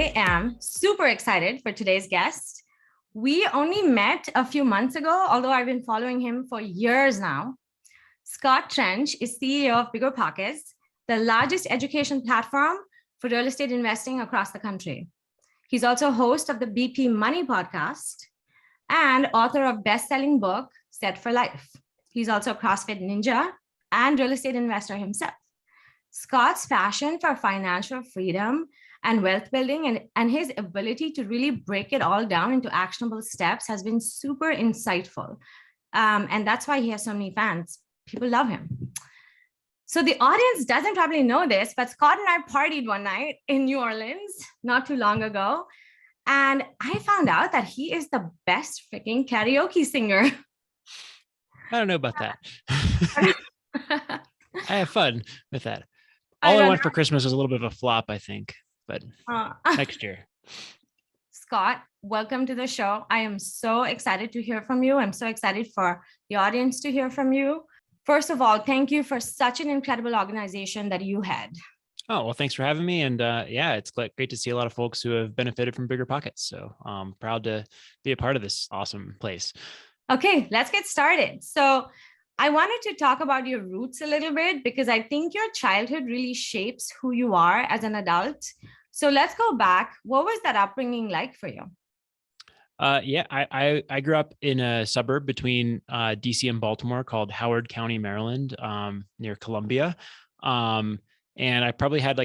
I am super excited for today's guest. We only met a few months ago, although I've been following him for years now. Scott Trench is CEO of BiggerPockets, the largest education platform for real estate investing across the country. He's also host of the BP Money Podcast and author of best-selling book, Set for Life. He's also a CrossFit ninja and real estate investor himself. Scott's passion for financial freedom and wealth building and his ability to really break it all down into actionable steps has been super insightful. And that's why he has so many fans. People love him. So the audience doesn't probably know this, but Scott and I partied one night in New Orleans not too long ago. And I found out that he is the best freaking karaoke singer. I don't know about that. I have fun with that. All I want for Christmas was a little bit of a flop, I think, but next year. Scott, welcome to the show. I am so excited to hear from you. I'm so excited for the audience to hear from you. First of all, thank you for such an incredible organization that you had. Oh, well, thanks for having me. And yeah, it's great to see a lot of folks who have benefited from BiggerPockets. So I'm proud to be a part of this awesome place. Okay, let's get started. So I wanted to talk about your roots a little bit because I think your childhood really shapes who you are as an adult. So let's go back. What was that upbringing like for you? Yeah, I grew up in a suburb between DC and Baltimore called Howard County, Maryland, near Columbia. And I probably had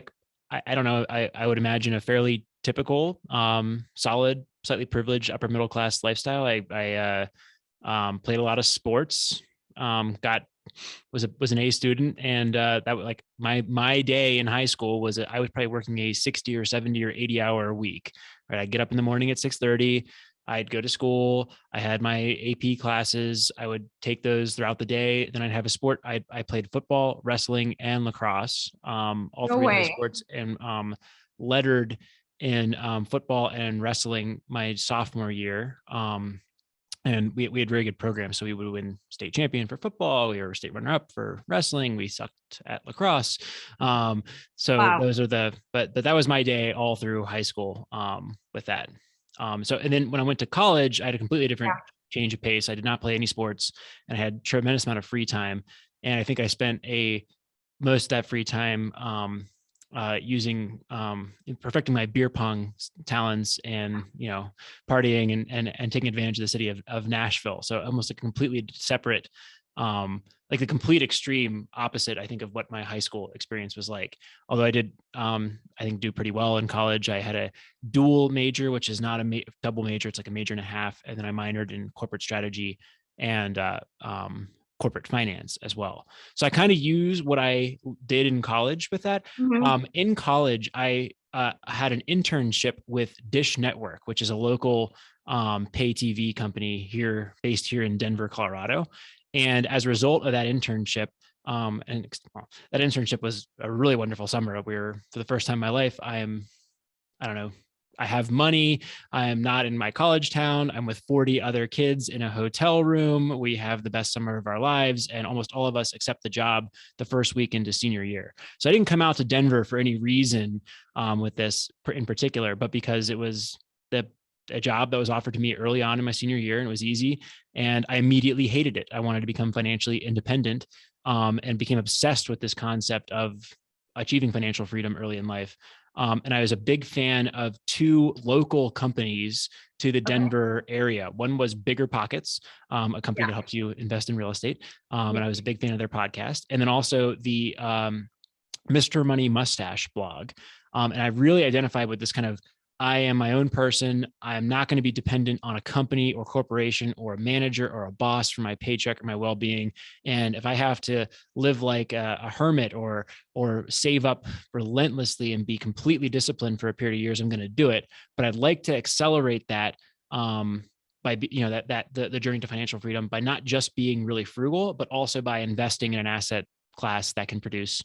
I don't know, I would imagine a fairly typical, solid, slightly privileged upper middle class lifestyle. I played a lot of sports, was an A student. And that was like my day in high school was I was probably working a 60 or 70 or 80 hour week, right? I'd get up in the morning at 6:30. I'd go to school. I had my AP classes. I would take those throughout the day. Then I'd have a sport. I played football, wrestling, and lacrosse, all three of those sports, and lettered in football and wrestling my sophomore year. And we had very good programs. So we would win state champion for football. We were state runner up for wrestling. We sucked at lacrosse. Wow. Those are but that was my day all through high school with that. And then when I went to college, I had a completely different change of pace. I did not play any sports and I had a tremendous amount of free time. And I think I spent most of that free time using perfecting my beer pong talents and partying and taking advantage of the city of Nashville. So almost a completely separate, like the complete extreme opposite, I think, of what my high school experience was like. Although I did, I think, do pretty well in college. I had a dual major, which is not a double major. It's like a major and a half. And then I minored in corporate strategy and corporate finance as well. So I kind of use what I did in college with that. Mm-hmm. In college, I had an internship with Dish Network, which is a local pay TV company based here in Denver, Colorado. And as a result of that internship, that internship was a really wonderful summer. For the first time in my life, I have money. I am not in my college town. I'm with 40 other kids in a hotel room. We have the best summer of our lives, and almost all of us accept the job the first week into senior year. So I didn't come out to Denver for any reason with this in particular, but because it was a job that was offered to me early on in my senior year, and it was easy. And I immediately hated it. I wanted to become financially independent, and became obsessed with this concept of achieving financial freedom early in life. And I was a big fan of two local companies to the Denver area. One was BiggerPockets, a company that helps you invest in real estate. And I was a big fan of their podcast. And then also the Mr. Money Mustache blog. And I really identified with this kind of, I am my own person. I am not going to be dependent on a company or corporation or a manager or a boss for my paycheck or my well-being. And if I have to live like a hermit or save up relentlessly and be completely disciplined for a period of years, I'm going to do it. But I'd like to accelerate that by the journey to financial freedom by not just being really frugal, but also by investing in an asset class that can produce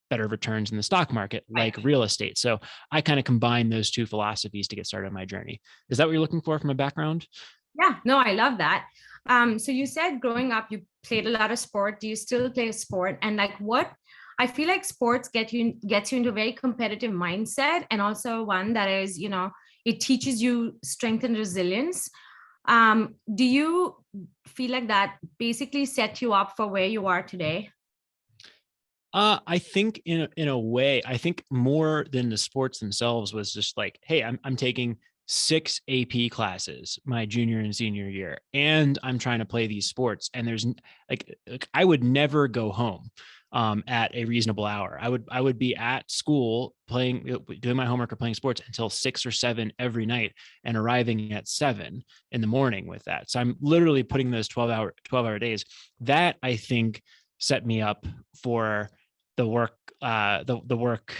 better returns in the stock market, like real estate. So I kind of combine those two philosophies to get started on my journey. Is that what you're looking for from a background? Yeah, no, I love that. So you said growing up, you played a lot of sport. Do you still play a sport? And I feel like sports gets you into a very competitive mindset, and also one that is, it teaches you strength and resilience. Do you feel like that basically set you up for where you are today? I think in a way, I think more than the sports themselves was just like, hey, I'm taking 6 AP classes my junior and senior year, and I'm trying to play these sports. And there's like I would never go home at a reasonable hour. I would be at school doing my homework or playing sports until 6 or 7 every night, and arriving at 7 in the morning with that. So I'm literally putting those 12-hour days. That I think set me up for the work, the work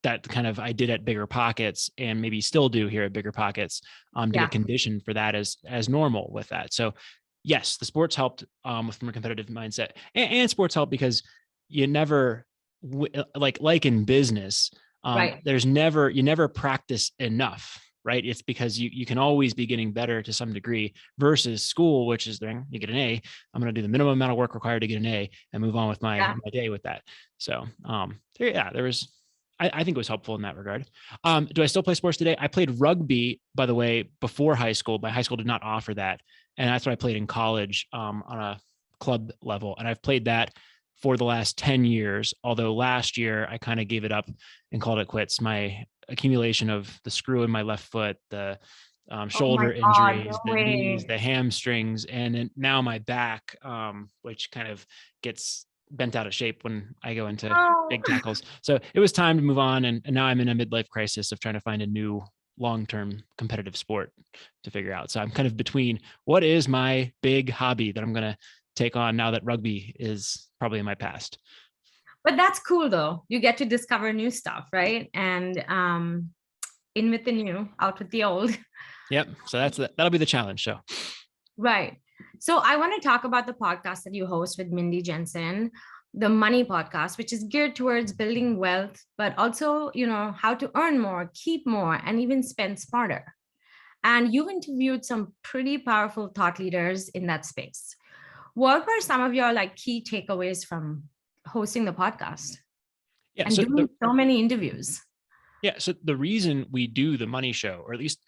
that kind of I did at BiggerPockets, and maybe still do here at BiggerPockets, to get conditioned for that as normal with that. So yes, the sports helped from a competitive mindset, and sports helped because you never like in business, Right. you never practice enough, right? It's because you can always be getting better to some degree, versus school, which is then you get an A. I'm going to do the minimum amount of work required to get an A and move on with my day with that. So there was, I think it was helpful in that regard. Do I still play sports today? I played rugby, by the way, before high school. My high school did not offer that, and that's what I played in college on a club level, and I've played that for the last 10 years. Although last year I kind of gave it up and called it quits. My accumulation of the screw in my left foot, the shoulder injuries, the knees, the hamstrings, and then now my back, which kind of gets bent out of shape when I go into big tackles. So it was time to move on. And now I'm in a midlife crisis of trying to find a new long-term competitive sport to figure out. So I'm kind of between what is my big hobby that I'm going to take on now that rugby is probably in my past. But that's cool though. You get to discover new stuff, right? And in with the new, out with the old. Yep. So that'll be the challenge. So. Right. So I want to talk about the podcast that you host with Mindy Jensen, the Money Podcast, which is geared towards building wealth, but also, how to earn more, keep more, and even spend smarter. And you've interviewed some pretty powerful thought leaders in that space. What were some of your key takeaways from hosting the podcast? Yeah, and doing so many interviews? Yeah. So the reason we do the Money Show, or at least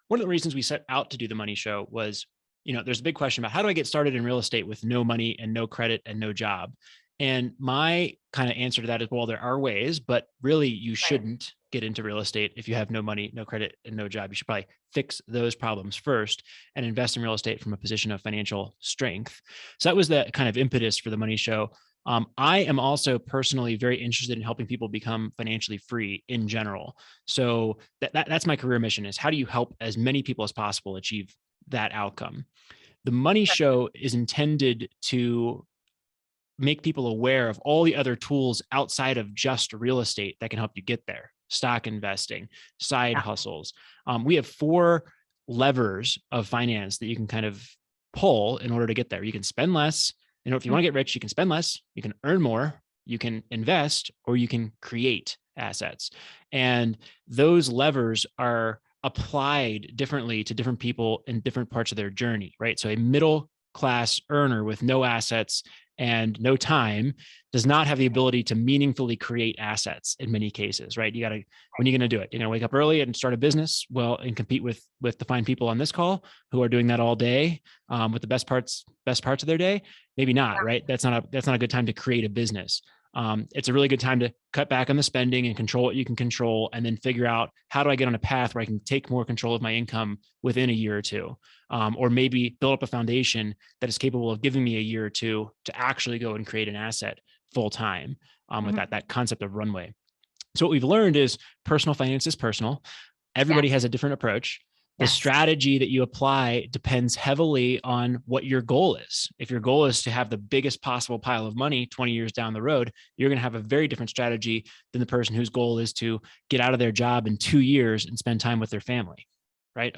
one of the reasons we set out to do the Money Show, was, there's a big question about how do I get started in real estate with no money and no credit and no job? And my kind of answer to that is, well, there are ways, but really you shouldn't get into real estate if you have no money, no credit, and no job. You should probably fix those problems first and invest in real estate from a position of financial strength. So that was the kind of impetus for the Money Show. I am also personally very interested in helping people become financially free in general. So that's my career mission, is how do you help as many people as possible achieve that outcome? The Money Show is intended to make people aware of all the other tools outside of just real estate that can help you get there. Stock investing, side hustles. We have 4 levers of finance that you can kind of pull in order to get there. You can spend less. If you want to get rich, you can spend less, you can earn more, you can invest, or you can create assets. And those levers are applied differently to different people in different parts of their journey, right? So a middle class earner with no assets and no time does not have the ability to meaningfully create assets in many cases, right? When are you going to do it? You're going to wake up early and start a business, and compete with the fine people on this call who are doing that all day, with the best parts of their day? Maybe not, right? That's not a good time to create a business. It's a really good time to cut back on the spending and control what you can control, and then figure out, how do I get on a path where I can take more control of my income within a year or two, or maybe build up a foundation that is capable of giving me a year or two to actually go and create an asset full time, with that concept of runway. So what we've learned is personal finance is personal. Everybody has a different approach. The strategy that you apply depends heavily on what your goal is. If your goal is to have the biggest possible pile of money 20 years down the road, you're going to have a very different strategy than the person whose goal is to get out of their job in 2 years and spend time with their family, right?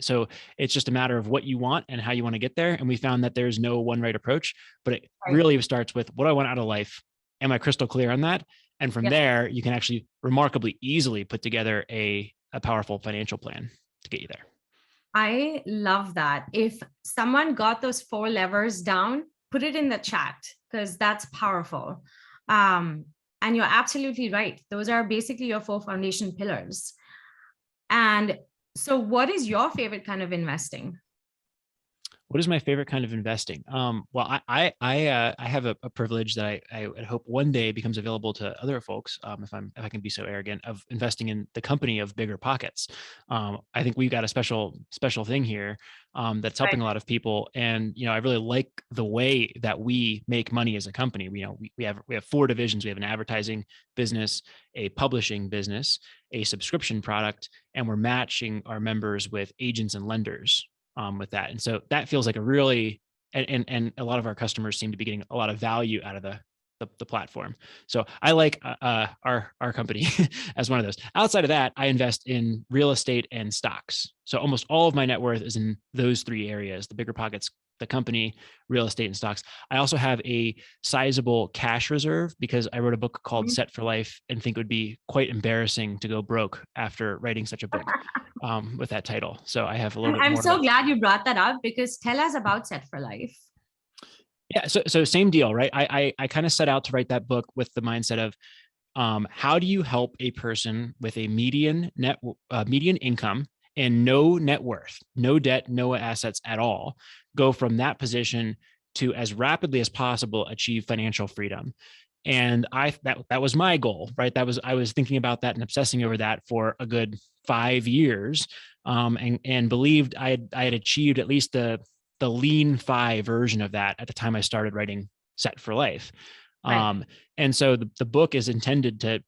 So it's just a matter of what you want and how you want to get there. And we found that there's no one right approach, but it really starts with, what do I want out of life? Am I crystal clear on that? And from there, you can actually remarkably easily put together a powerful financial plan to get you there. I love that. If someone got those 4 levers down, put it in the chat, because that's powerful. And you're absolutely right. Those are basically your 4 foundation pillars. And so what is your favorite kind of investing? What is my favorite kind of investing? Well, I have a privilege that I hope one day becomes available to other folks, if I can be so arrogant, of investing in the company of BiggerPockets. I think we've got a special thing here that's helping a lot of people, and I really like the way that we make money as a company. We have 4 divisions. We have an advertising business, a publishing business, a subscription product, and we're matching our members with agents and lenders with that. And so that feels like a really, and a lot of our customers seem to be getting a lot of value out of the platform. So I like our company as one of those. Outside of that, I invest in real estate and stocks. So almost all of my net worth is in those 3 areas: the BiggerPockets, the company, real estate, and stocks. I also have a sizable cash reserve because I wrote a book called Set for Life and think it would be quite embarrassing to go broke after writing such a book with that title. So I have a little bit more. I'm so glad you brought that up, because tell us about Set for Life. Yeah. So same deal, right? I kind of set out to write that book with the mindset of how do you help a person with a median income and no net worth, no debt, no assets at all, go from that position to, as rapidly as possible, achieve financial freedom. And that was my goal, right? I was thinking about that and obsessing over that for a good 5 years, and believed I had achieved at least the lean 5 version of that at the time I started writing Set for Life. Right. And so the book is intended to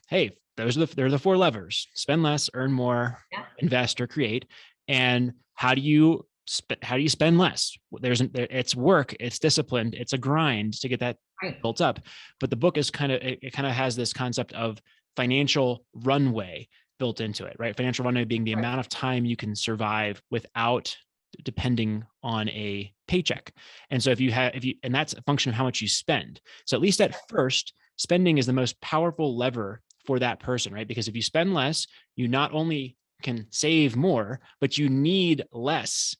hey, they're the 4 levers: spend less, earn more, invest, or create. And how do you spend less? It's work, it's discipline, it's a grind to get that built up. But the book is kind of has this concept of financial runway built into it, right? Financial runway being the amount of time you can survive without depending on a paycheck. And so and that's a function of how much you spend. So at least at first, spending is the most powerful lever for that person, right? Because if you spend less, you not only can save more, but you need less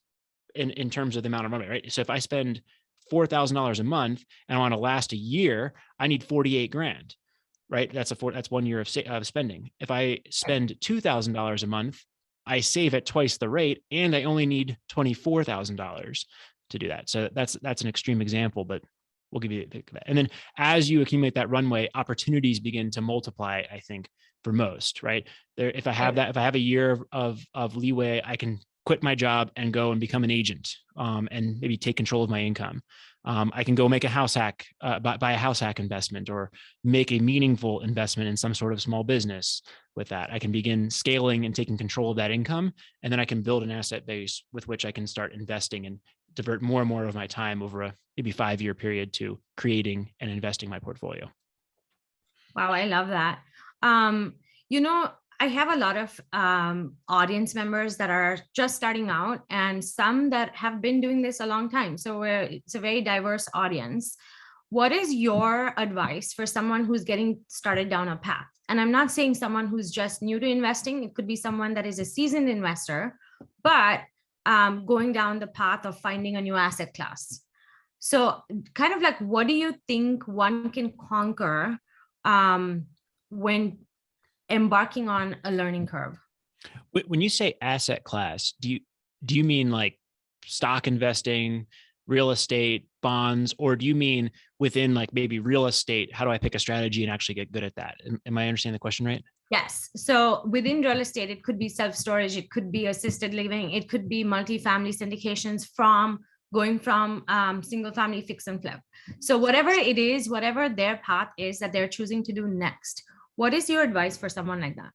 in terms of the amount of money, right? So if I spend $4,000 a month and I want to last a year, I need 48 grand, right? That's 1 year of spending. If I spend $2,000 a month, I save at twice the rate, and I only need $24,000 to do that. So that's an extreme example, but we'll give you that. And then as you accumulate that runway, opportunities begin to multiply, I think, for most, right? If I have a year of leeway, I can quit my job and go and become an agent, and maybe take control of my income. I can go make a house hack, buy a house hack investment, or make a meaningful investment in some sort of small business. With that, I can begin scaling and taking control of that income. And then I can build an asset base with which I can start investing and divert more and more of my time over a maybe 5-year period to creating and investing my portfolio. Wow, I love that. I have a lot of audience members that are just starting out, and some that have been doing this a long time. So it's a very diverse audience. What is your advice for someone who's getting started down a path? And I'm not saying someone who's just new to investing. It could be someone that is a seasoned investor, but going down the path of finding a new asset class. So kind of like, what do you think one can conquer when embarking on a learning curve? When you say asset class, do you mean like stock investing, real estate, bonds, or do you mean within like maybe real estate? How do I pick a strategy and actually get good at that? Am I understanding the question right? Yes. So within real estate, it could be self-storage, it could be assisted living, it could be multifamily syndications going from single family fix and flip. So whatever it is, whatever their path is that they're choosing to do next, what is your advice for someone like that?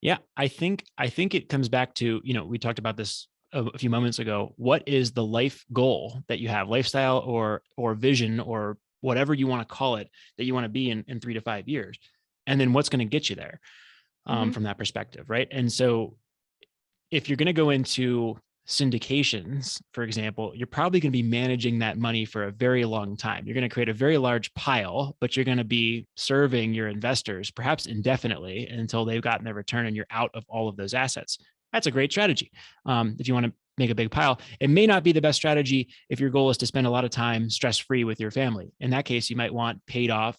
Yeah, I think it comes back to, we talked about this a few moments ago. What is the life goal that you have, lifestyle or vision or whatever you want to call it, that you want to be in 3 to 5 years? And then what's going to get you there from that perspective, right? And so if you're going to go into syndications, for example, you're probably going to be managing that money for a very long time. You're going to create a very large pile, but you're going to be serving your investors perhaps indefinitely until they've gotten their return and you're out of all of those assets. That's a great strategy. If you want to make a big pile. It may not be the best strategy if your goal is to spend a lot of time stress-free with your family. In that case, you might want paid off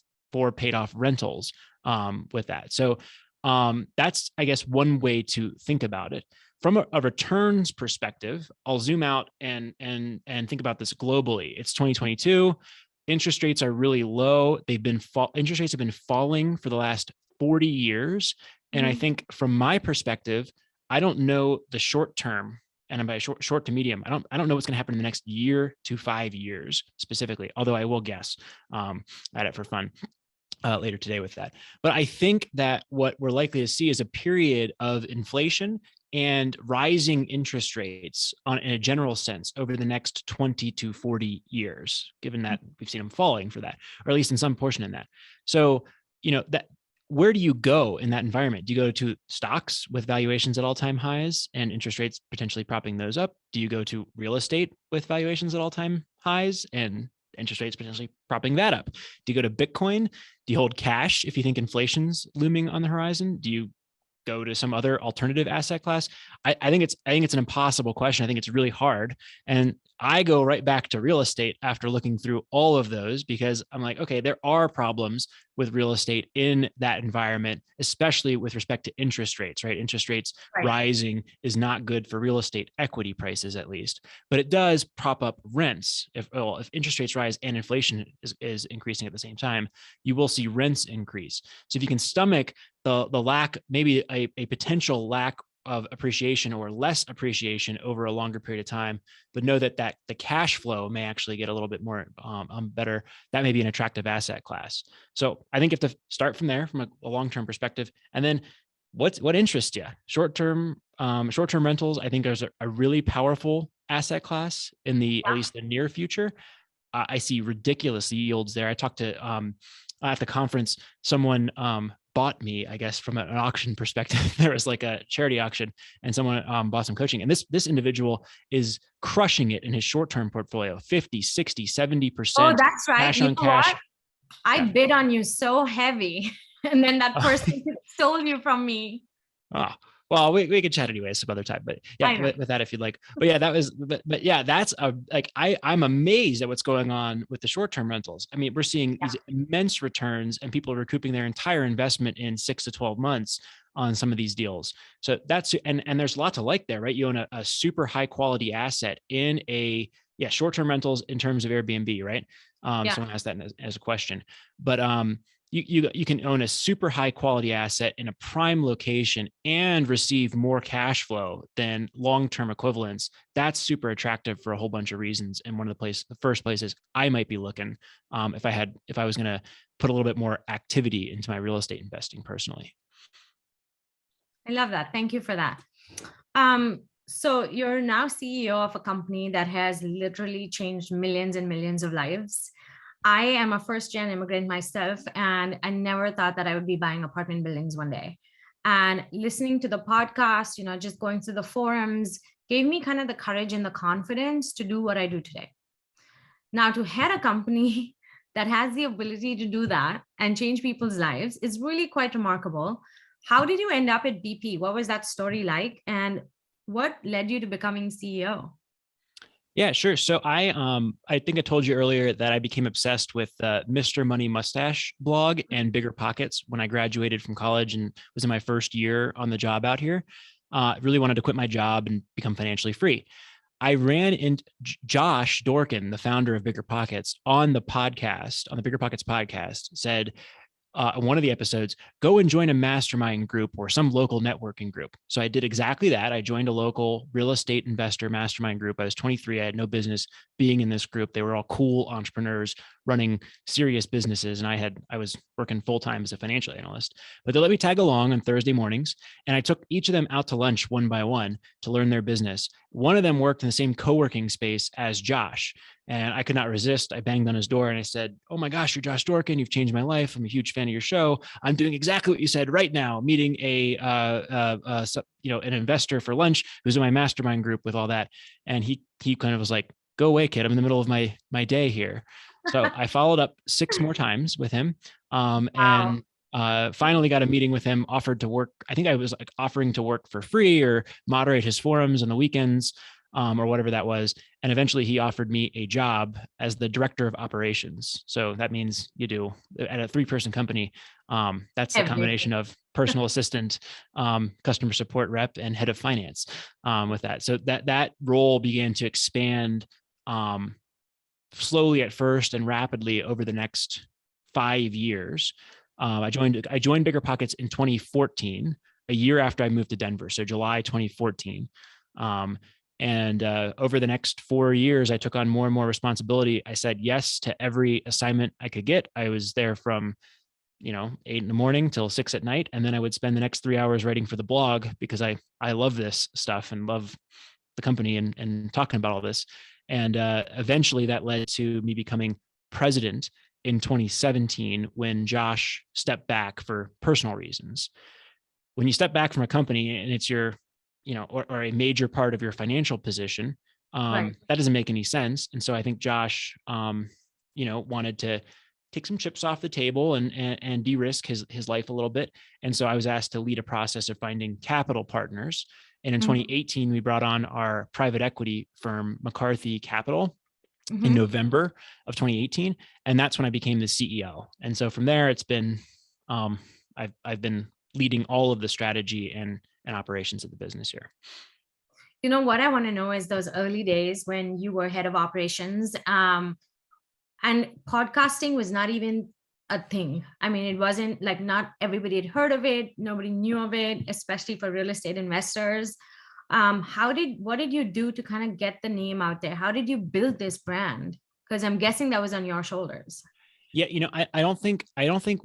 rentals with that. So that's, I guess, one way to think about it. From a returns perspective, I'll zoom out and think about this globally. It's 2022. Interest rates are really low. Interest rates have been falling for the last 40 years. And I think from my perspective, I don't know the short term, and by short to medium, I don't know what's going to happen in the next year to 5 years specifically, although I will guess at it for fun later today with that. But I think that what we're likely to see is a period of inflation and rising interest rates in a general sense over the next 20 to 40 years, given that we've seen them falling for that, or at least in some portion in that. So, where do you go in that environment? Do you go to stocks with valuations at all-time highs and interest rates potentially propping those up? Do you go to real estate with valuations at all-time highs and interest rates potentially propping that up? Do you go to Bitcoin? Do you hold cash if you think inflation's looming on the horizon? Do you go to some other alternative asset class? I think it's an impossible question. I think it's really hard. And I go right back to real estate after looking through all of those, because I'm like, okay, there are problems with real estate in that environment, especially with respect to interest rates, right? Interest rates rising is not good for real estate equity prices, at least, but it does prop up rents. If interest rates rise and inflation is increasing at the same time, you will see rents increase. So if you can stomach the lack, maybe a potential lack of appreciation or less appreciation over a longer period of time, but know that the cash flow may actually get a little bit more better, that may be an attractive asset class. So I think you have to start from there, from a long-term perspective. And then what interests you? Short-term rentals, I think there's a really powerful asset class in at least the near future. I see ridiculous yields there. I talked to at the conference, someone bought me, I guess, from an auction perspective. There was like a charity auction, and someone bought some coaching. And this individual is crushing it in his short-term portfolio, 50, 60, 70%. Oh, that's right. Cash on cash. What? I bid on you so heavy. And then that person stole you from me. Oh, well, we could chat anyway some other time, but yeah, with that if you'd like. But yeah, but yeah, that's I'm amazed at what's going on with the short-term rentals. I mean, we're seeing these immense returns, and people are recouping their entire investment in 6 to 12 months on some of these deals. So that's, and there's lots to like there, right? You own a super high quality asset in short-term rentals in terms of Airbnb, right? Someone asked that as a question, but you can own a super high quality asset in a prime location and receive more cash flow than long-term equivalents. That's super attractive for a whole bunch of reasons. And one of the first places I might be looking if I was going to put a little bit more activity into my real estate investing personally. I love that. Thank you for that. So you're now CEO of a company that has literally changed millions and millions of lives. I am a first-gen immigrant myself, and I never thought that I would be buying apartment buildings one day. And listening to the podcast, just going through the forums, gave me kind of the courage and the confidence to do what I do today. Now, to head a company that has the ability to do that and change people's lives is really quite remarkable. How did you end up at BP? What was that story like? And what led you to becoming CEO? Yeah, sure. So I think I told you earlier that I became obsessed with Mr. Money Mustache blog and BiggerPockets when I graduated from college and was in my first year on the job out here. Really wanted to quit my job and become financially free. I ran into Josh Dorkin, the founder of BiggerPockets, on the BiggerPockets podcast, said, one of the episodes, go and join a mastermind group or some local networking group. So I did exactly that. I joined a local real estate investor mastermind group. I was 23. I had no business being in this group. They were all cool entrepreneurs running serious businesses. And I was working full-time as a financial analyst, but they let me tag along on Thursday mornings. And I took each of them out to lunch one by one to learn their business. One of them worked in the same co-working space as Josh. And I could not resist. I banged on his door and I said, "Oh my gosh, you're Josh Dorkin. You've changed my life. I'm a huge fan of your show. I'm doing exactly what you said right now, meeting an investor for lunch who's in my mastermind group with all that." And he kind of was like, "Go away, kid. I'm in the middle of my day here." So I followed up 6 more times with him. And finally got a meeting with him, offered to work. I think I was offering to work for free or moderate his forums on the weekends. or whatever that was. And eventually he offered me a job as the director of operations. So that means you do at a 3-person company. That's the combination of personal assistant, customer support rep, and head of finance with that. So that role began to expand slowly at first and rapidly over the next 5 years. I joined BiggerPockets in 2014, a year after I moved to Denver. So July 2014. And over the next 4 years, I took on more and more responsibility. I said yes to every assignment I could get. I was there from 8 a.m. till 6 p.m. And then I would spend the next 3 hours writing for the blog because I love this stuff and love the company and talking about all this. And eventually that led to me becoming president in 2017 when Josh stepped back for personal reasons. When you step back from a company and it's your, or a major part of your financial position, that doesn't make any sense. And so I think Josh, wanted to take some chips off the table and de-risk his life a little bit. And so I was asked to lead a process of finding capital partners. And in 2018, we brought on our private equity firm, McCarthy Capital, in November of 2018. And that's when I became the CEO. And so from there, it's been, I've been leading all of the strategy and operations of the business here. What I want to know is those early days when you were head of operations, and podcasting was not even a thing. I mean, it wasn't like not everybody had heard of it. Nobody knew of it, especially for real estate investors. What did you do to kind of get the name out there? How did you build this brand? Because I'm guessing that was on your shoulders. Yeah. I don't think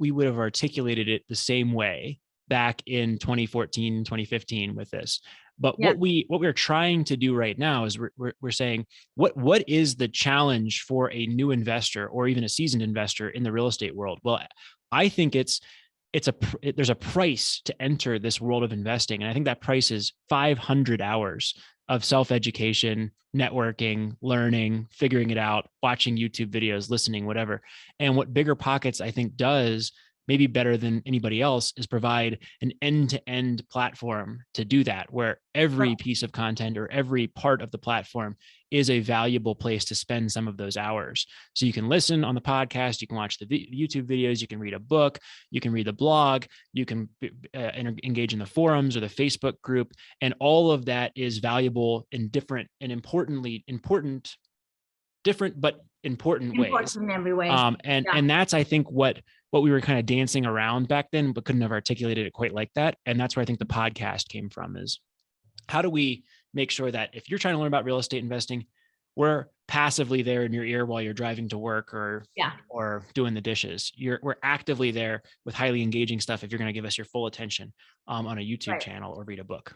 we would have articulated it the same way back in 2014, 2015 with this. But what we're trying to do right now is we're saying what is the challenge for a new investor or even a seasoned investor in the real estate world? Well, I think there's a price to enter this world of investing, and I think that price is 500 hours of self-education, networking, learning, figuring it out, watching YouTube videos, listening, whatever. And what BiggerPockets I think does, maybe better than anybody else, is provide an end-to-end platform to do that, where every piece of content or every part of the platform is a valuable place to spend some of those hours. So you can listen on the podcast, you can watch the YouTube videos, you can read a book, you can read the blog, you can engage in the forums or the Facebook group, and all of that is valuable in different but important ways. In every way. And that's, I think, what we were kind of dancing around back then, but couldn't have articulated it quite like that. And that's where I think the podcast came from, is how do we make sure that if you're trying to learn about real estate investing, we're passively there in your ear while you're driving to work or doing the dishes. We're actively there with highly engaging stuff if you're going to give us your full attention on a YouTube channel or read a book.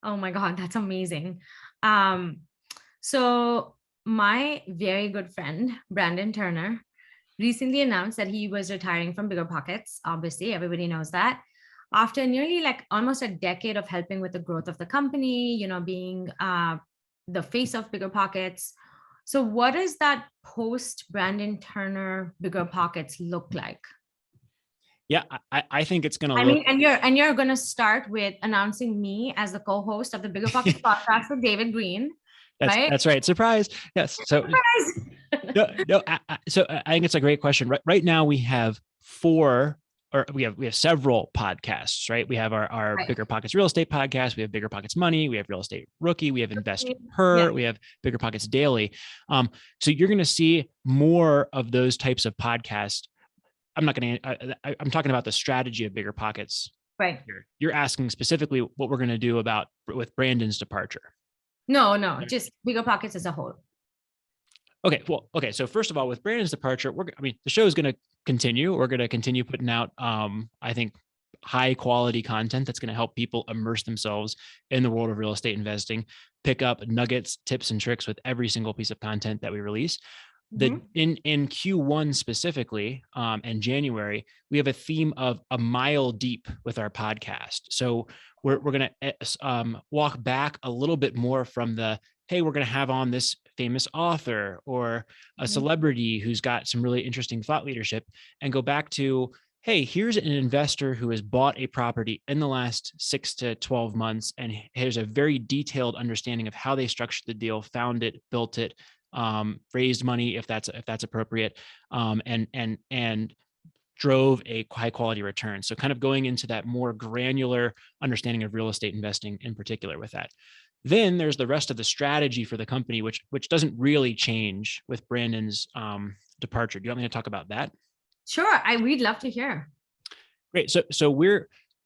Oh my God, that's amazing. So my very good friend, Brandon Turner, recently announced that he was retiring from BiggerPockets. Obviously, everybody knows that. After nearly almost a decade of helping with the growth of the company, being the face of BiggerPockets. So what does that post Brandon Turner BiggerPockets look like? Yeah, I think it's going to look. And you're going to start with announcing me as the co-host of the BiggerPockets podcast with David Green. That's right. Surprise. Yes. So, so I think it's a great question. Right now we have we have several podcasts, right? We have our BiggerPockets Real Estate Podcast. We have BiggerPockets Money. We have Real Estate Rookie. We have Invest Her. We have BiggerPockets Daily. So you're going to see more of those types of podcasts. I'm talking about the strategy of BiggerPockets. Right. You're asking specifically what we're going to do with Brandon's departure. No, just BiggerPockets as a whole. Okay. So first of all, with Brandon's departure, the show is going to continue. We're going to continue putting out, I think, high quality content that's going to help people immerse themselves in the world of real estate investing, pick up nuggets, tips, and tricks with every single piece of content that we release. In Q1 specifically, and January, we have a theme of a mile deep with our podcast. So we're going to walk back a little bit more from hey, we're going to have on this famous author or a celebrity who's got some really interesting thought leadership, and go back to, hey, here's an investor who has bought a property in the last 6 to 12 months, and here's a very detailed understanding of how they structured the deal, found it, built it, raised money if that's appropriate, and drove a high quality return. So kind of going into that more granular understanding of real estate investing in particular with that. Then there's the rest of the strategy for the company, which doesn't really change with Brandon's departure. Do you want me to talk about that? Sure, we'd love to hear. Great. So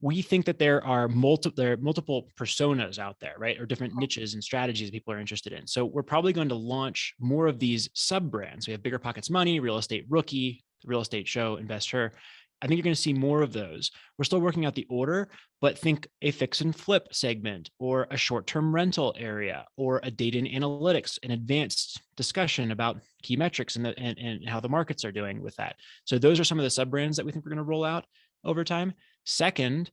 we think that there are multiple personas out there, right? Or different niches and strategies people are interested in. So we're probably going to launch more of these sub brands. We have BiggerPockets Money, Real Estate Rookie, Real Estate Show, Investor. I think you're going to see more of those. We're still working out the order, but think a fix and flip segment, or a short-term rental area, or a data and analytics, an advanced discussion about key metrics and how the markets are doing with that. So those are some of the sub brands that we think we're going to roll out over time. Second,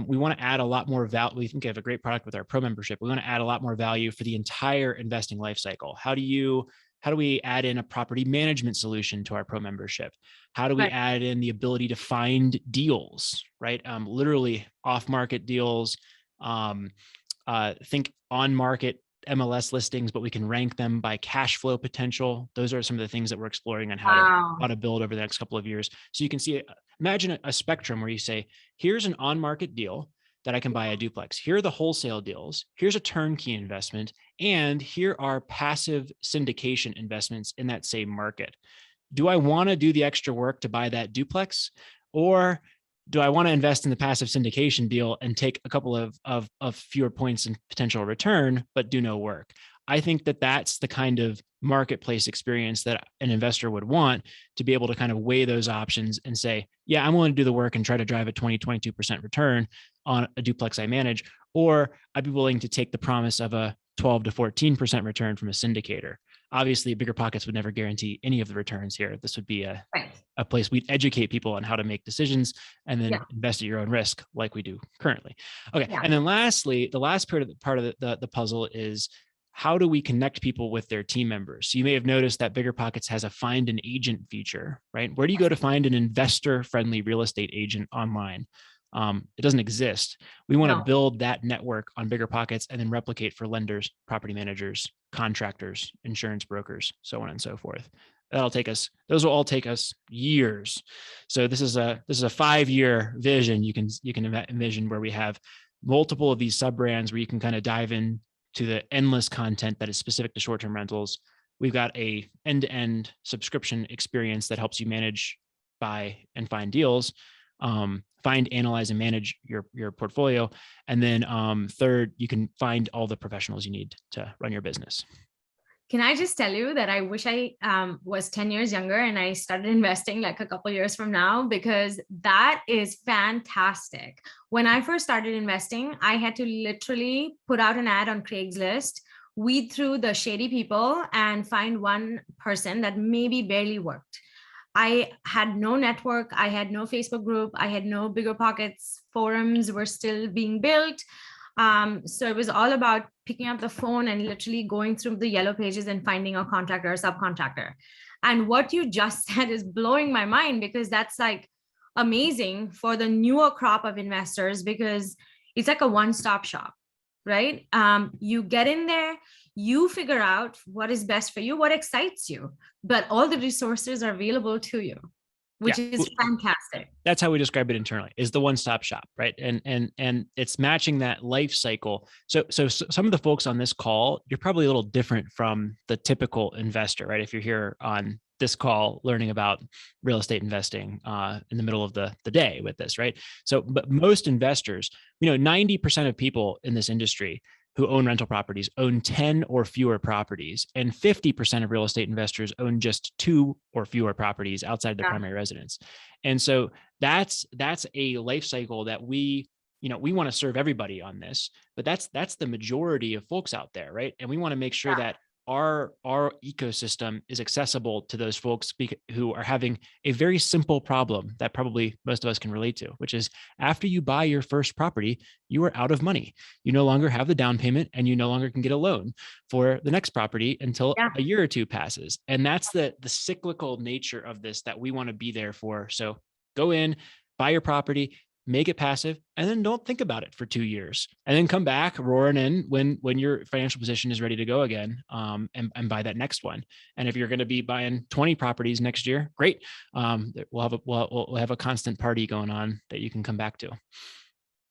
we want to add a lot more value. We think we have a great product with our pro membership. We want to add a lot more value for the entire investing life cycle. How do we add in a property management solution to our pro membership? How do we add in the ability to find deals, right? Literally off-market deals, think on-market MLS listings, but we can rank them by cash flow potential. Those are some of the things that we're exploring on how to build over the next couple of years. So you can see, imagine a spectrum where you say, here's an on-market deal that I can buy a duplex. Here are the wholesale deals. Here's a turnkey investment. And here are passive syndication investments in that same market. Do I want to do the extra work to buy that duplex? Or do I want to invest in the passive syndication deal and take a couple of fewer points in potential return, but do no work? I think that that's the kind of marketplace experience that an investor would want, to be able to kind of weigh those options and say, yeah, I'm willing to do the work and try to drive a 22% return on a duplex I manage, or I'd be willing to take the promise of a 12 to 14% return from a syndicator. Obviously, BiggerPockets would never guarantee any of the returns here. This would be a place we'd educate people on how to make decisions and then invest at your own risk, like we do currently. Okay. Yeah. And then lastly, the last part of the puzzle is, how do we connect people with their team members? So you may have noticed that BiggerPockets has a find an agent feature, right? Where do you go to find an investor-friendly real estate agent online? It doesn't exist. We want to build that network on BiggerPockets and then replicate for lenders, property managers, contractors, insurance brokers, so on and so forth. Those will all take us years. So this is a 5-year vision. You can envision where we have multiple of these sub brands where you can kind of dive in to the endless content that is specific to short-term rentals. We've got a end-to-end subscription experience that helps you manage, buy, and find deals. Find, analyze, and manage your portfolio. And then third, you can find all the professionals you need to run your business. Can I just tell you that I wish I was 10 years younger and I started investing like a couple of years from now, because that is fantastic. When I first started investing, I had to literally put out an ad on Craigslist, weed through the shady people, and find one person that maybe barely worked. I had no network. I had no Facebook group. I had no BiggerPockets forums were still being built. So it was all about picking up the phone and literally going through the yellow pages and finding a contractor or subcontractor. And what you just said is blowing my mind, because that's like amazing for the newer crop of investors, because it's like a one-stop shop, right? You get in there, you figure out what is best for you, what excites you, but all the resources are available to you, which is fantastic. That's how we describe it internally, is the one-stop shop, right? And it's matching that life cycle. So some of the folks on this call, you're probably a little different from the typical investor, right? If you're here on this call learning about real estate investing in the middle of the day with this, right? So, but most investors, 90% of people in this industry who own rental properties own 10 or fewer properties, and 50% of real estate investors own just 2 or fewer properties outside their primary residence. And so that's a life cycle that we want to serve everybody on this, but that's the majority of folks out there, right? And we want to make sure that our ecosystem is accessible to those folks who are having a very simple problem that probably most of us can relate to, which is, after you buy your first property, you are out of money. You no longer have the down payment, and you no longer can get a loan for the next property until a year or two passes. And that's the cyclical nature of this that we want to be there for. So go in, buy your property, make it passive, and then don't think about it for 2 years, and then come back roaring in when your financial position is ready to go again, and buy that next one. And if you're going to be buying 20 properties next year, great. We'll have a constant party going on that you can come back to.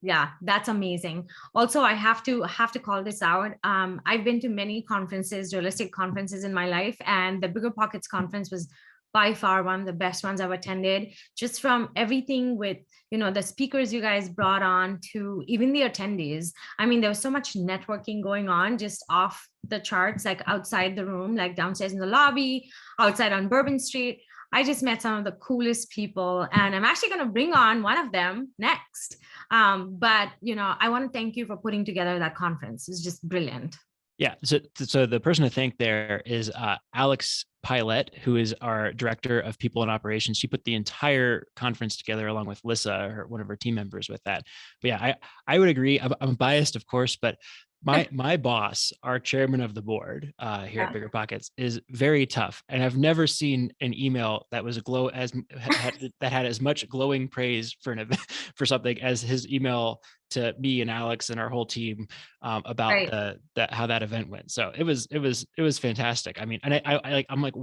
Yeah, that's amazing. Also, I have to call this out. I've been to many conferences, real estate conferences in my life, and the BiggerPockets Conference was by far one of the best ones I've attended, just from everything with, the speakers you guys brought on to even the attendees. I mean, there was so much networking going on just off the charts, like outside the room, like downstairs in the lobby, outside on Bourbon Street. I just met some of the coolest people, and I'm actually going to bring on one of them next. But, I want to thank you for putting together that conference. It's just brilliant. Yeah. So the person to thank there is Alex Pilot, who is our director of people and operations. She put the entire conference together along with Lissa, one of her team members, with that. But yeah, I would agree. I'm biased, of course, but my boss, our chairman of the board here at BiggerPockets, is very tough, and I've never seen an email that was that had as much glowing praise for an event, for something, as his email to me and Alex and our whole team about how that event went. So it was fantastic. I mean, and I'm like,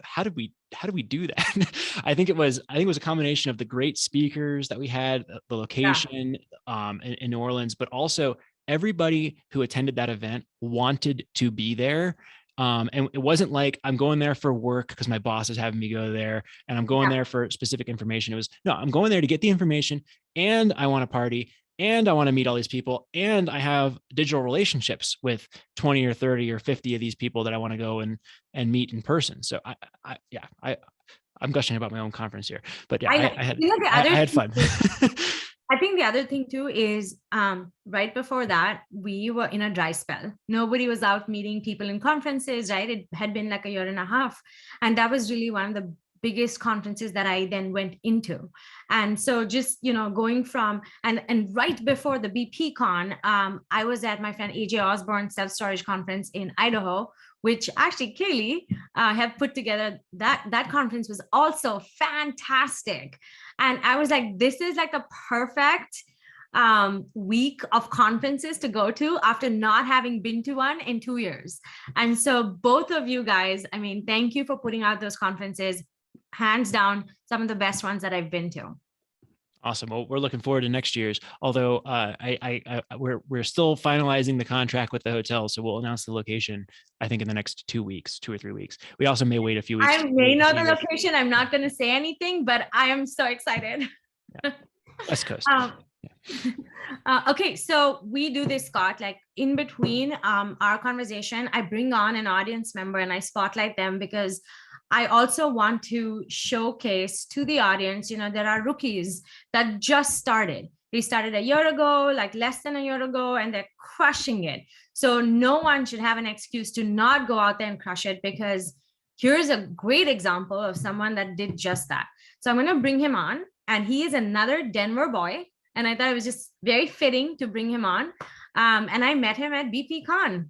how did we do that? I think it was a combination of the great speakers that we had, the location in New Orleans, but also everybody who attended that event wanted to be there. And it wasn't like I'm going there for work because my boss is having me go there, and I'm going there for specific information. It was, no, I'm going there to get the information, and I want to party, and I want to meet all these people, and I have digital relationships with 20 or 30 or 50 of these people that I want to go and meet in person. So I'm gushing about my own conference here, but yeah, I had fun. I think the other thing too is right before that, we were in a dry spell. Nobody was out meeting people in conferences, right? It had been like a year and a half. And that was really one of the biggest conferences that I then went into. And so just, going from, and right before the BP Con, I was at my friend AJ Osborne's self-storage conference in Idaho, which actually Kaylee have put together. That conference was also fantastic. And I was like, this is like a perfect week of conferences to go to after not having been to one in 2 years. And so both of you guys, I mean, thank you for putting out those conferences. Hands down, some of the best ones that I've been to. Awesome. Well, we're looking forward to next year's, although we're still finalizing the contract with the hotel. So we'll announce the location, I think, in the next 2 or 3 weeks. We also may wait a few weeks. I may know the location. I'm not going to say anything, but I am so excited. Yeah. West Coast. Okay. So we do this, Scott, like in between our conversation, I bring on an audience member and I spotlight them, because I also want to showcase to the audience, there are rookies that just started. They started a year ago, like less than a year ago, and they're crushing it. So no one should have an excuse to not go out there and crush it, because here's a great example of someone that did just that. So I'm going to bring him on, and he is another Denver boy. And I thought it was just very fitting to bring him on. And I met him at BP Con.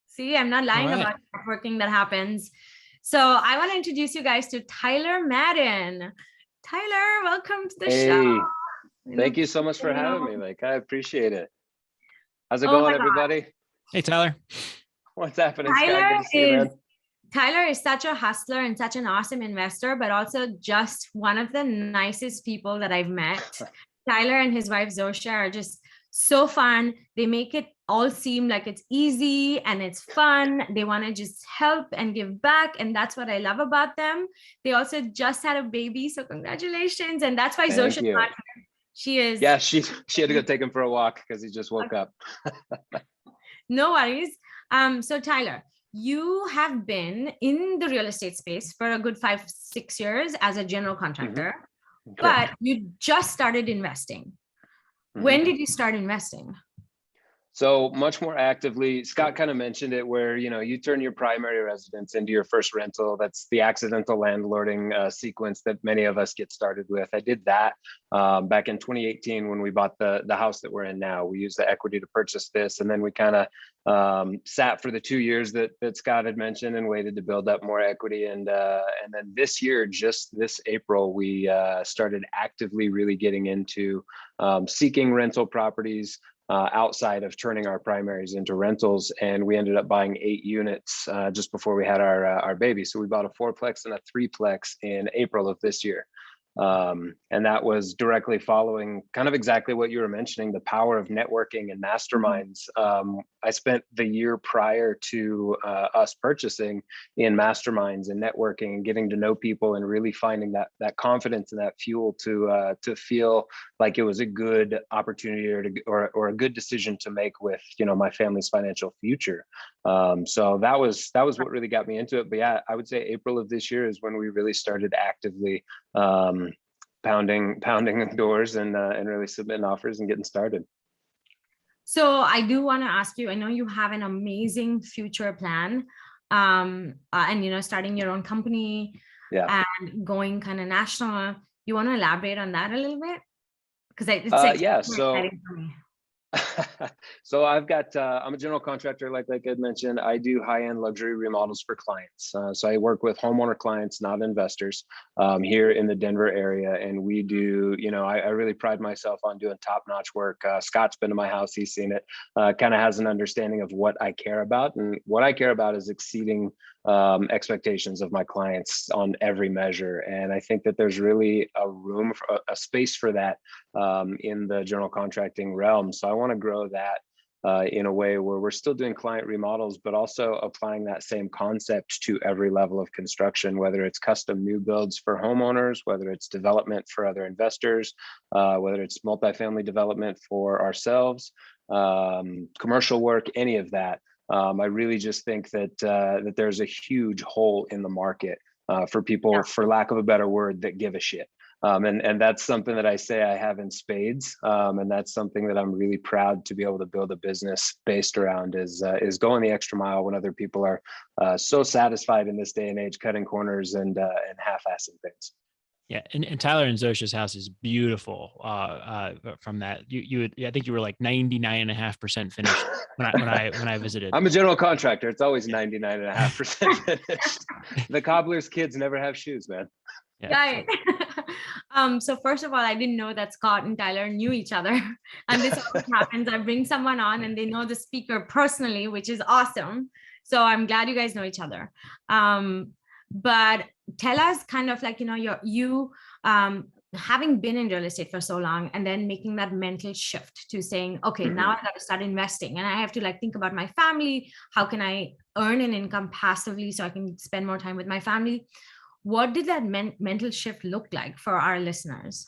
See, I'm not lying about networking that happens. So I want to introduce you guys to Tyler Madden. Tyler, welcome to the show. Thank you so much for having me, Mike. I appreciate it. How's it going, everybody? Hey, Tyler. What's happening, Scott? Good to see you, man. Tyler is such a hustler and such an awesome investor, but also just one of the nicest people that I've met. Tyler and his wife, Zosia, are just so fun. They make it all seem like it's easy and it's fun. They want to just help and give back. And that's what I love about them. They also just had a baby. So congratulations. And that's why Zosia's not here. She is. Yeah, she had to go take him for a walk because he just woke up. No worries. So Tyler, you have been in the real estate space for a good 5-6 years as a general contractor, but you just started investing. When did you start investing? So much more actively. Scott kind of mentioned it, where you turn your primary residence into your first rental. That's the accidental landlording sequence that many of us get started with. I did that back in 2018 when we bought the house that we're in now. We used the equity to purchase this, and then we kind of sat for the 2 years that Scott had mentioned and waited to build up more equity. And then this year, just this April, we started actively really getting into seeking rental properties outside of turning our primaries into rentals. And we ended up buying 8 units just before we had our baby. So we bought a 4-plex and a 3-plex in April of this year. And that was directly following kind of exactly what you were mentioning, the power of networking and masterminds. I spent the year prior to us purchasing in masterminds and networking and getting to know people and really finding that confidence and that fuel to feel like it was a good opportunity or a good decision to make with my family's financial future. So that was what really got me into it. But yeah, I would say April of this year is when we really started actively pounding the doors and really submitting offers and getting started. So I do want to ask you, I know you have an amazing future plan, and starting your own company, and going kind of national. You want to elaborate on that a little bit? Because it's exciting for me. So I've got, I'm a general contractor, like I had mentioned. I do high-end luxury remodels for clients. So I work with homeowner clients, not investors, here in the Denver area. And we do, I really pride myself on doing top-notch work. Scott's been to my house, he's seen it, kind of has an understanding of what I care about. And what I care about is exceeding expectations of my clients on every measure. And I think that there's really a space for that in the general contracting realm. So I want to grow that in a way where we're still doing client remodels, but also applying that same concept to every level of construction, whether it's custom new builds for homeowners, whether it's development for other investors, whether it's multifamily development for ourselves, commercial work, any of that. I really just think that there's a huge hole in the market for people, for lack of a better word, that give a shit. And that's something that I say I have in spades. And that's something that I'm really proud to be able to build a business based around is going the extra mile when other people are so satisfied in this day and age, cutting corners and half-assing things. Yeah, and Tyler and Zosia's house is beautiful. From that, I think you were like 99.5% finished when I visited. I'm a general contractor. It's always 99.5% finished. The cobbler's kids never have shoes, man. Yeah. Right. So first of all, I didn't know that Scott and Tyler knew each other, and this always happens. I bring someone on and they know the speaker personally, which is awesome. So I'm glad you guys know each other. But tell us kind of like, you having been in real estate for so long and then making that mental shift to saying, okay, now I got to start investing and I have to think about my family. How can I earn an income passively so I can spend more time with my family? What did that mental shift look like for our listeners?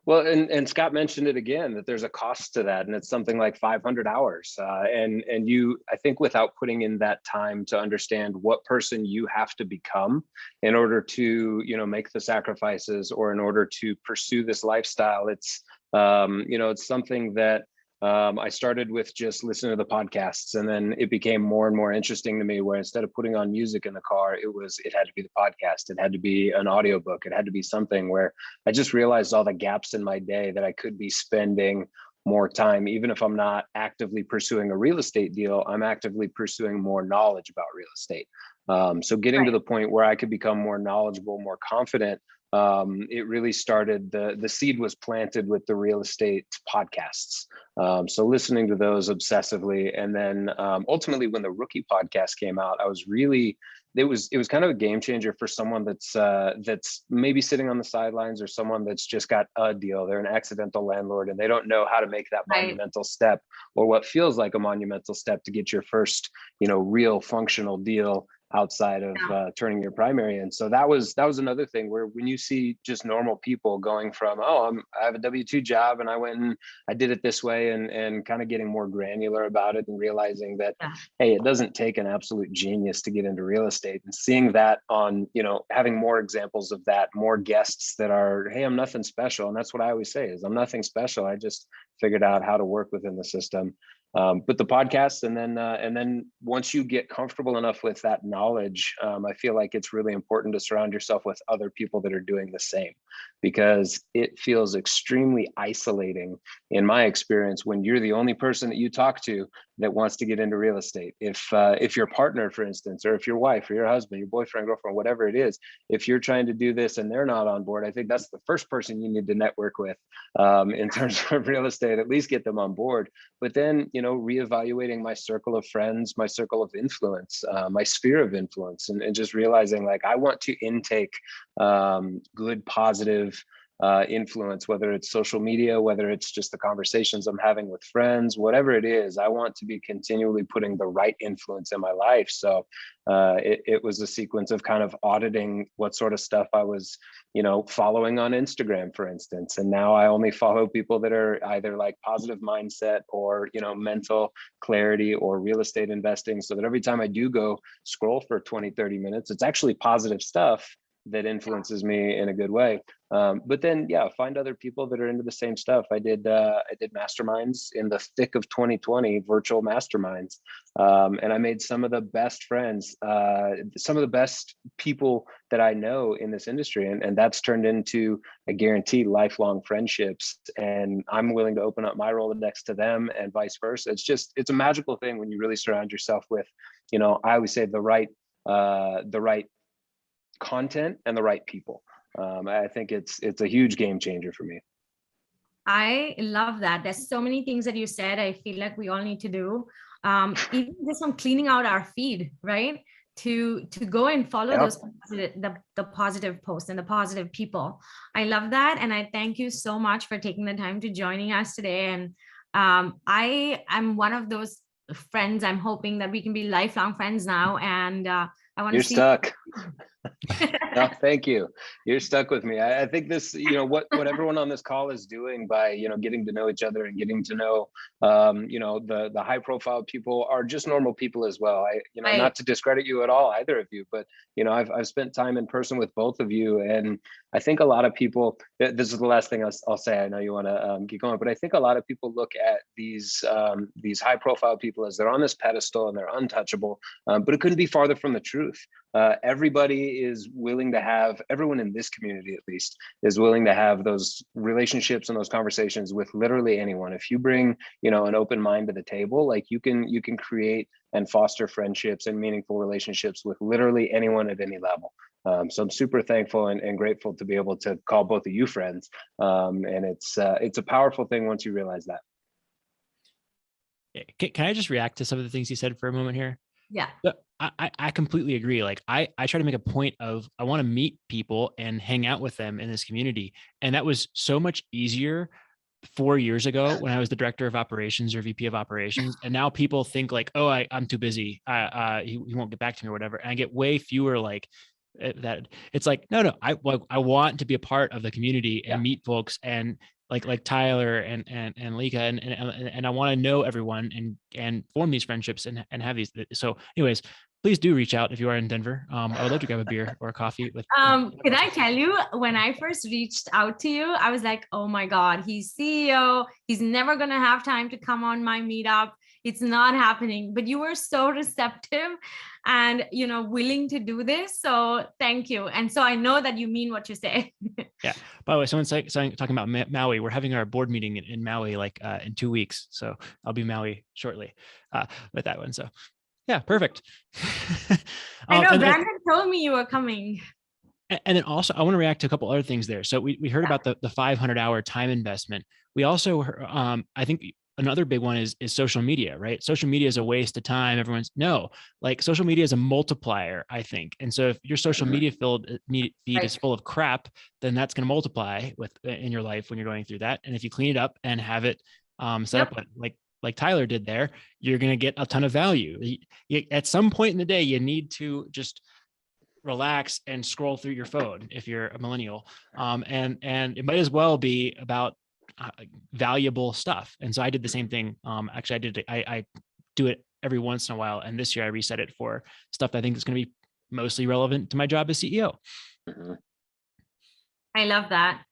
Well, and Scott mentioned it again, that there's a cost to that, and it's something like 500 hours. And you, I think, without putting in that time to understand what person you have to become in order to, make the sacrifices or in order to pursue this lifestyle, it's, it's something that I started with just listening to the podcasts, and then it became more and more interesting to me, where instead of putting on music in the car, it had to be the podcast. It had to be an audiobook. It had to be something where I just realized all the gaps in my day that I could be spending more time. Even if I'm not actively pursuing a real estate deal, I'm actively pursuing more knowledge about real estate. So getting to the point where I could become more knowledgeable, more confident, it really started, the seed was planted with the real estate podcasts. So listening to those obsessively. And then ultimately when the Rookie podcast came out, I was really, it was kind of a game changer for someone that's maybe sitting on the sidelines, or someone that's just got a deal. They're an accidental landlord and they don't know how to make that monumental step, or what feels like a monumental step to get your first, real functional deal outside of turning your primary in. So that was another thing where when you see just normal people going from, I have a W-2 job and I went and I did it this way, and kind of getting more granular about it and realizing that, hey, it doesn't take an absolute genius to get into real estate, and seeing that on, having more examples of that, more guests that are, hey, I'm nothing special. And that's what I always say is I'm nothing special. I just figured out how to work within the system. But the podcast, and then once you get comfortable enough with that knowledge, I feel like it's really important to surround yourself with other people that are doing the same, because it feels extremely isolating in my experience when you're the only person that you talk to that wants to get into real estate. If your partner, for instance, or if your wife or your husband, your boyfriend, girlfriend, whatever it is, if you're trying to do this and they're not on board, I think that's the first person you need to network with in terms of real estate, at least get them on board. But then, reevaluating my circle of friends, my circle of influence, my sphere of influence, and just realizing like I want to intake good, positive influence, whether it's social media, whether it's just the conversations I'm having with friends, whatever it is. I want to be continually putting the right influence in my life. So it was a sequence of kind of auditing what sort of stuff I was, following on Instagram, for instance. And now I only follow people that are either like positive mindset or, mental clarity or real estate investing, so that every time I do go scroll for 20, 30 minutes, it's actually positive stuff that influences me in a good way. But then, find other people that are into the same stuff. I did masterminds in the thick of 2020, virtual masterminds. And I made some of the best friends, some of the best people that I know in this industry. And that's turned into, I guarantee, lifelong friendships. And I'm willing to open up my Rolodex to them and vice versa. It's a magical thing when you really surround yourself with, I always say the right content and the right people. I think it's a huge game changer for me. I love that. There's so many things that you said I feel like we all need to do. Even just on cleaning out our feed, right? To go and follow those the positive posts and the positive people. I love that. And I thank you so much for taking the time to joining us today. And I am one of those friends. I'm hoping that we can be lifelong friends now. And I want to see. You're stuck. No, thank you. You're stuck with me. I think this, what everyone on this call is doing by, getting to know each other and getting to know, the high profile people are just normal people as well. Not to discredit you at all, either of you, but, I've spent time in person with both of you. And I think a lot of people, this is the last thing I'll say, I know you want to keep going, but I think a lot of people look at these high profile people as they're on this pedestal and they're untouchable, but it couldn't be farther from the truth. Everybody is willing to have, everyone in this community at least, is willing to have those relationships and those conversations with literally anyone. If you bring, an open mind to the table, like you can create and foster friendships and meaningful relationships with literally anyone at any level. So I'm super thankful and grateful to be able to call both of you friends. And it's a powerful thing once you realize that. Can I just react to some of the things you said for a moment here? Yeah. I completely agree. Like I try to make a point of, I want to meet people and hang out with them in this community. And that was so much easier 4 years ago when I was the director of operations or VP of operations. And now people think like, oh, I'm too busy. He won't get back to me or whatever. And I get way fewer like that. It's like, no, I want to be a part of the community and meet folks and like Tyler and Lika and I want to know everyone and form these friendships and have these. So anyways, please do reach out if you are in Denver. I would love to grab a beer or a coffee with. Can I tell you, when I first reached out to you, I was like, oh my God, he's CEO. He's never going to have time to come on my meetup. It's not happening. But you were so receptive and, willing to do this. So thank you. And so I know that you mean what you say. Yeah. By the way, someone's talking about Maui. We're having our board meeting in Maui, in 2 weeks. So I'll be Maui shortly with that one. So yeah, perfect. I know Brandon told me you were coming. And then also I want to react to a couple other things there. So we heard about the 500-hour time investment. We also, I think another big one is social media, right? Social media is a waste of time. Social media is a multiplier, I think. And so if your social media feed is full of crap, then that's going to multiply in your life when you're going through that. And if you clean it up and have it set up like Tyler did there, you're going to get a ton of value. At some point in the day, you need to just relax and scroll through your phone if you're a millennial. And it might as well be about valuable stuff. And so I did the same thing. Actually, I do it every once in a while. And this year I reset it for stuff that I think is going to be mostly relevant to my job as CEO. I love that.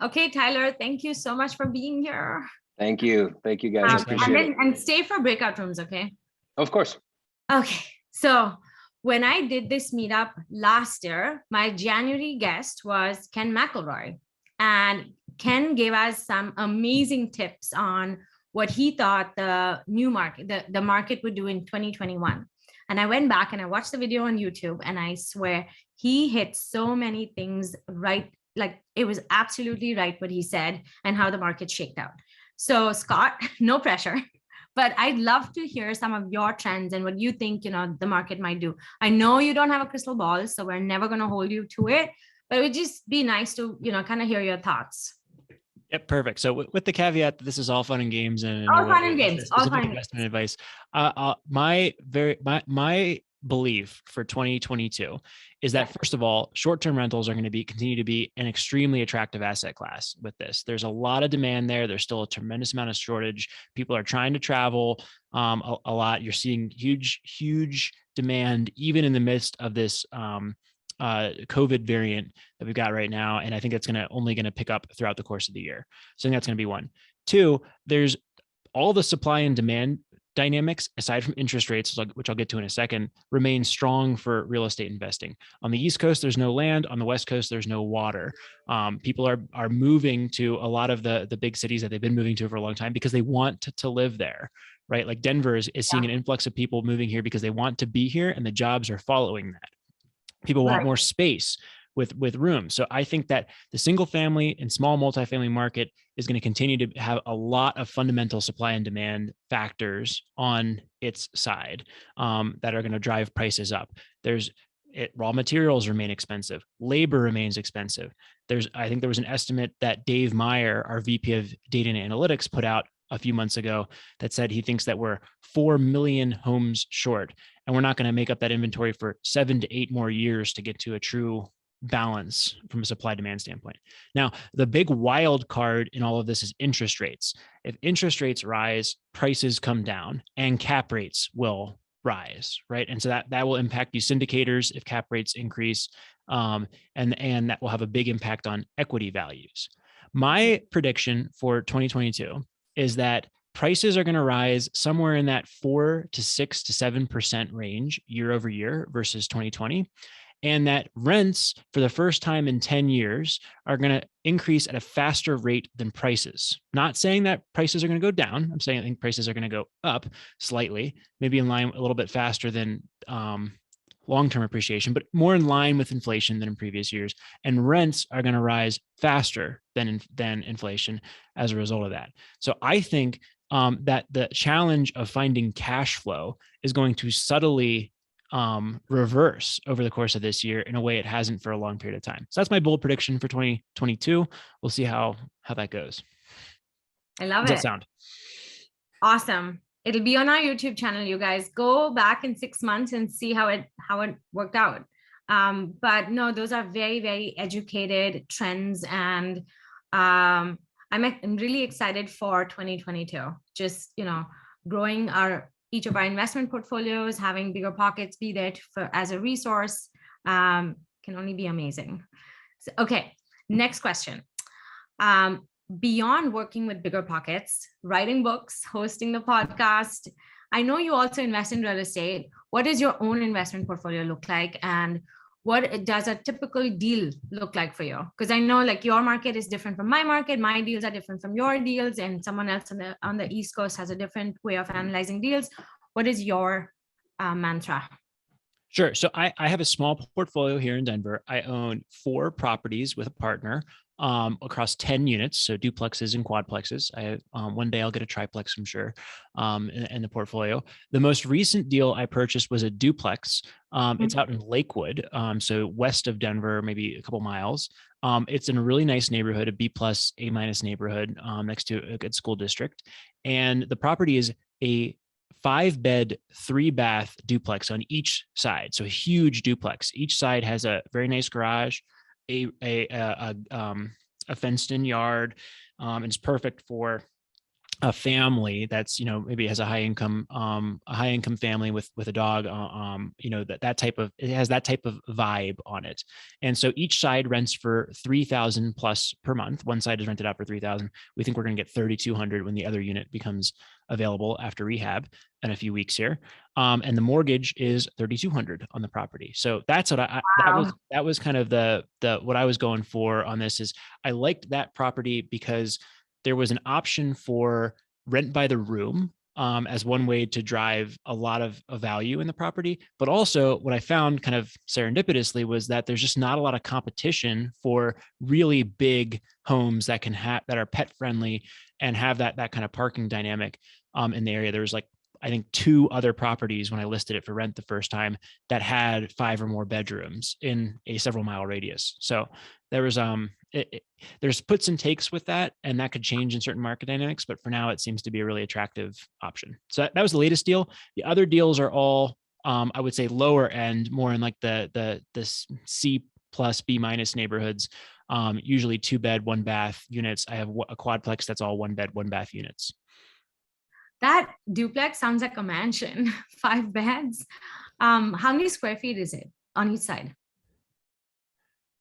Okay, Tyler, thank you so much for being here. Thank you guys. I appreciate it. And stay for breakout rooms, okay? Of course. Okay, so when I did this meetup last year, my January guest was Ken McElroy, and Ken gave us some amazing tips on what he thought the new market, the market would do in 2021. And I went back and I watched the video on YouTube, and I swear he hit so many things right. Like, it was absolutely right what he said and how the market shaked out. So Scott, no pressure, but I'd love to hear some of your trends and what you think, the market might do. I know you don't have a crystal ball, so we're never going to hold you to it, but it would just be nice to, kind of hear your thoughts. Yep, perfect. So with the caveat that this is all fun and games and all fun and games, all fun investment advice, my belief for 2022 is that, first of all, short-term rentals are going to continue to be an extremely attractive asset class with this. There's a lot of demand there. There's still a tremendous amount of shortage. People are trying to travel a lot. You're seeing huge demand, even in the midst of this COVID variant that we've got right now. And I think it's only going to pick up throughout the course of the year. So I think that's going to be one. Two, there's all the supply and demand dynamics, aside from interest rates, which I'll get to in a second, remain strong for real estate investing. On the East Coast, there's no land. On the West Coast, there's no water. People are moving to a lot of the big cities that they've been moving to for a long time because they want to live there, right? Like Denver is seeing an influx of people moving here because they want to be here, and the jobs are following that. People want more space with rooms. So I think that the single family and small multifamily market is going to continue to have a lot of fundamental supply and demand factors on its side that are going to drive prices up. Raw materials remain expensive. Labor remains expensive. I think there was an estimate that Dave Meyer, our VP of Data and Analytics, put out a few months ago that said he thinks that we're 4 million homes short, and we're not going to make up that inventory for 7 to 8 more years to get to a true balance from a supply demand standpoint. Now, the big wild card in all of this is interest rates. If interest rates rise, prices come down and cap rates will rise, right? And so that will impact these syndicators if cap rates increase, and that will have a big impact on equity values. My prediction for 2022 is that prices are going to rise somewhere in that 4 to 6 to 7% range year over year versus 2020. And that rents for the first time in 10 years are going to increase at a faster rate than prices. Not saying that prices are going to go down. I'm saying I think prices are going to go up slightly, maybe in line a little bit faster than long-term appreciation, but more in line with inflation than in previous years. And rents are going to rise faster than inflation as a result of that. So I think that the challenge of finding cash flow is going to subtly reverse over the course of this year in a way it hasn't for a long period of time. So that's my bold prediction for 2022. We'll see how that goes. I love it. How does that sound? Awesome. It'll be on our YouTube channel. You guys go back in 6 months and see how it worked out. But no, those are very, very educated trends, and I'm really excited for 2022. Just growing each of our investment portfolios, having BiggerPockets be there as a resource can only be amazing. So, okay, next question. Beyond working with BiggerPockets, writing books, hosting the podcast, I know you also invest in real estate. What does your own investment portfolio look like, and what does a typical deal look like for you? Because I know your market is different from my market. My deals are different from your deals, and someone else on the East Coast has a different way of analyzing deals. What is your mantra? Sure. So I have a small portfolio here in Denver. I own 4 properties with a partner across 10 units, so duplexes and quadplexes. One day I'll get a triplex, I'm sure, in the portfolio. The most recent deal I purchased was a duplex. It's out in Lakewood, so west of Denver, maybe a couple miles. It's in a really nice neighborhood, a B+, A- neighborhood, next to a good school district. And the property is a 5-bed, 3-bath duplex on each side. So a huge duplex. Each side has a very nice garage, a fenced-in yard, and it's perfect for a family that's, maybe has a high income family with a dog, that type of, it has that type of vibe on it. And so each side rents for 3,000 plus per month. One side is rented out for 3,000. We think we're going to get 3,200 when the other unit becomes available after rehab in a few weeks here. And the mortgage is 3,200 on the property. So that's what that was kind of the what I was going for on this. Is I liked that property because there was an option for rent by the room, as one way to drive a lot of value in the property. But also what I found kind of serendipitously was that there's just not a lot of competition for really big homes that that are pet friendly and have that kind of parking dynamic in the area. There was like, I think 2 other properties when I listed it for rent the first time that had 5 or more bedrooms in a several mile radius. So there was there's puts and takes with that, and that could change in certain market dynamics. But for now, it seems to be a really attractive option. So that was the latest deal. The other deals are all, I would say, lower end, more in like the C plus B minus neighborhoods. Usually 2-bed, 1-bath units. I have a quadplex that's all 1-bed, 1-bath units. That duplex sounds like a mansion, 5 beds. How many square feet is it on each side?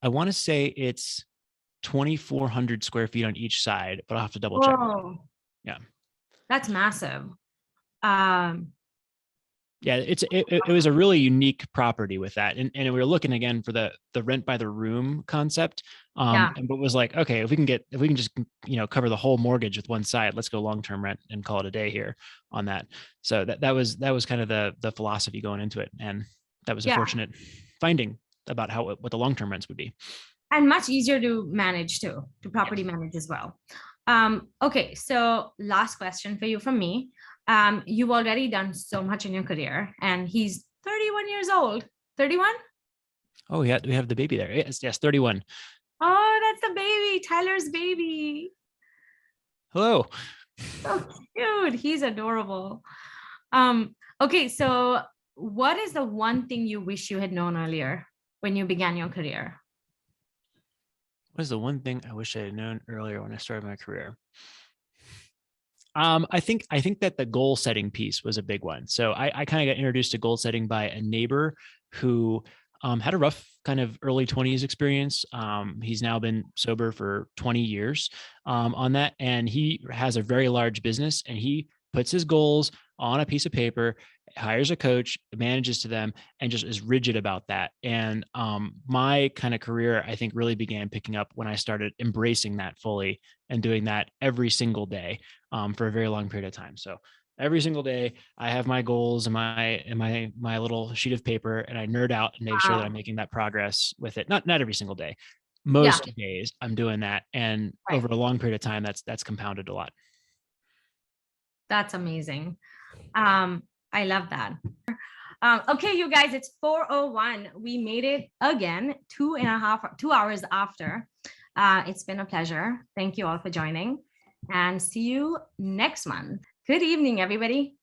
I want to say it's 2,400 square feet on each side, but I'll have to double check. Yeah. That's massive. Yeah, it was a really unique property with that. And we were looking again for the rent by the room concept. But it was like, okay, if we can just, cover the whole mortgage with one side, let's go long-term rent and call it a day here on that. So that was kind of the philosophy going into it. And that was a fortunate finding about what the long-term rents would be. And much easier to manage too, to property manage as well. Okay, so last question for you from me. You've already done so much in your career, and he's 31 years old. 31? Oh, yeah, we have the baby there. Yes, 31. Oh, that's the baby, Tyler's baby. Hello. So cute. He's adorable. Okay, so what is the one thing you wish you had known earlier when you began your career? What is the one thing I wish I had known earlier when I started my career? I think that the goal setting piece was a big one. So I kind of got introduced to goal setting by a neighbor who had a rough kind of early 20s experience. He's now been sober for 20 years on that. And he has a very large business, and he puts his goals on a piece of paper, hires a coach, manages to them, and just is rigid about that. And my kind of career, I think, really began picking up when I started embracing that fully and doing that every single day for a very long period of time. So every single day I have my goals and my little sheet of paper, and I nerd out and make sure that I'm making that progress with it. Not every single day. Most days I'm doing that. And over a long period of time, that's compounded a lot. That's amazing. I love that. Okay, you guys, it's 4:01. We made it again, 2 hours after. It's been a pleasure. Thank you all for joining, and see you next month. Good evening, everybody.